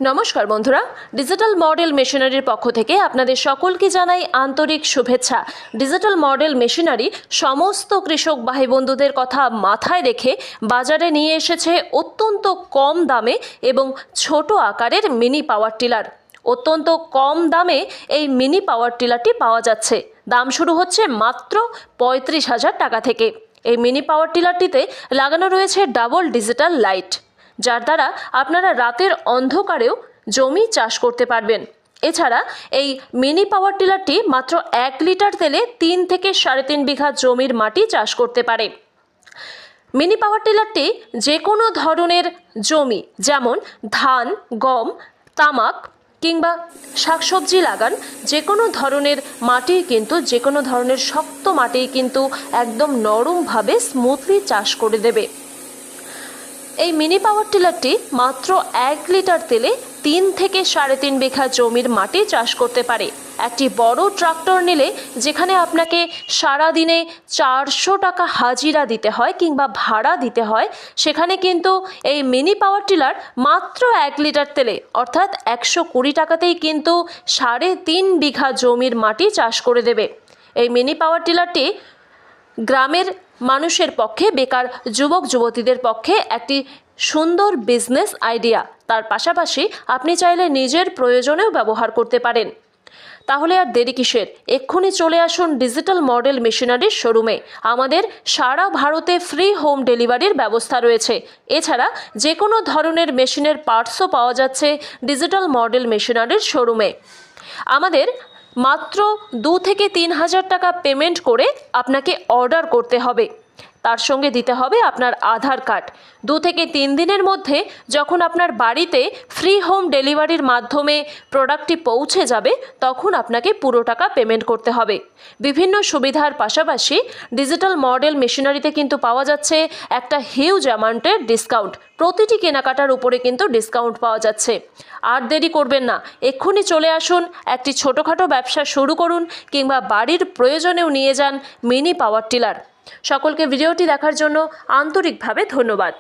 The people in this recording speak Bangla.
নমস্কার বন্ধুরা, ডিজিটাল মডেল মেশিনারির পক্ষ থেকে আপনাদের সকলকে জানাই আন্তরিক শুভেচ্ছা। ডিজিটাল মডেল মেশিনারি সমস্ত কৃষক ভাই বন্ধুদের কথা মাথায় রেখে বাজারে নিয়ে এসেছে অত্যন্ত কম দামে এবং ছোট আকারের মিনি পাওয়ার টিলার। অত্যন্ত কম দামে এই মিনি পাওয়ার টিলারটি পাওয়া যাচ্ছে। দাম শুরু হচ্ছে মাত্র 35,000 টাকা থেকে। এই মিনি পাওয়ার টিলারটিতে লাগানো রয়েছে ডাবল ডিজিটাল লাইট, যার দ্বারা আপনারা রাতের অন্ধকারেও জমি চাষ করতে পারবেন। এছাড়া এই মিনি পাওয়ার টিলারটি মাত্র 1 লিটার তেলে 3 থেকে 3.5 বিঘা জমির মাটি চাষ করতে পারে। মিনি পাওয়ার টিলারটি যে কোনো ধরনের জমি, যেমন ধান, গম, তামাক কিংবা শাকসবজি লাগান, যে কোনো ধরনের মাটি কিন্তু যে কোনো ধরনের শক্ত মাটি কিন্তু একদম নরমভাবে স্মুথলি চাষ করে দেবে। এই মিনি পাওয়ার টিলারটি মাত্র 1 লিটার তেলে 3 থেকে 3.5 বিঘা জমির মাটি চাষ করতে পারে। একটি বড় ট্রাক্টর নিলে যেখানে আপনাকে সারাদিনে 400 টাকা হাজিরা দিতে হয় কিংবা ভাড়া দিতে হয়, সেখানে কিন্তু এই মিনি পাওয়ার টিলার মাত্র 1 লিটার তেলে অর্থাৎ 120 টাকাতেই কিন্তু 3.5 বিঘা জমির মাটি চাষ করে দেবে। এই মিনি পাওয়ার টিলারটি গ্রামের মানুষের পক্ষে, বেকার যুবক যুবতীদের পক্ষে একটি সুন্দর বিজনেস আইডিয়া। তার পাশাপাশি আপনি চাইলে নিজের প্রয়োজনেও ব্যবহার করতে পারেন। তাহলে আর দেরি কিসের? এক্ষুনি চলে আসুন ডিজিটাল মডেল মেশিনারির শোরুমে। আমাদের সারা ভারতে ফ্রি হোম ডেলিভারির ব্যবস্থা রয়েছে। এছাড়া যে কোনো ধরনের মেশিনের পার্টসও পাওয়া যাচ্ছে ডিজিটাল মডেল মেশিনারির শোরুমে। আমাদের মাত্র 2 থেকে 3,000 টাকা পেমেন্ট করে আপনাকে অর্ডার করতে হবে। তার সঙ্গে দিতে হবে আপনার আধার কার্ড। 2 থেকে 3 দিনের মধ্যে যখন আপনার বাড়িতে ফ্রি হোম ডেলিভারির মাধ্যমে প্রোডাক্টটি পৌঁছে যাবে, তখন আপনাকে পুরো টাকা পেমেন্ট করতে হবে। বিভিন্ন সুবিধার পাশাপাশি ডিজিটাল মডেল মেশিনারিতে কিন্তু পাওয়া যাচ্ছে একটা হিউজ অ্যামাউন্টের ডিসকাউন্ট। প্রতিটি কেনাকাটার উপরে কিন্তু ডিসকাউন্ট পাওয়া যাচ্ছে। আর দেরি করবেন না, এক্ষুনি চলে আসুন, একটি ছোটোখাটো ব্যবসা শুরু করুন কিংবা বাড়ির প্রয়োজনেও নিয়ে যান মিনি পাওয়ার টিলার। সকলকে ভিডিওটি দেখার জন্য আন্তরিকভাবে ধন্যবাদ।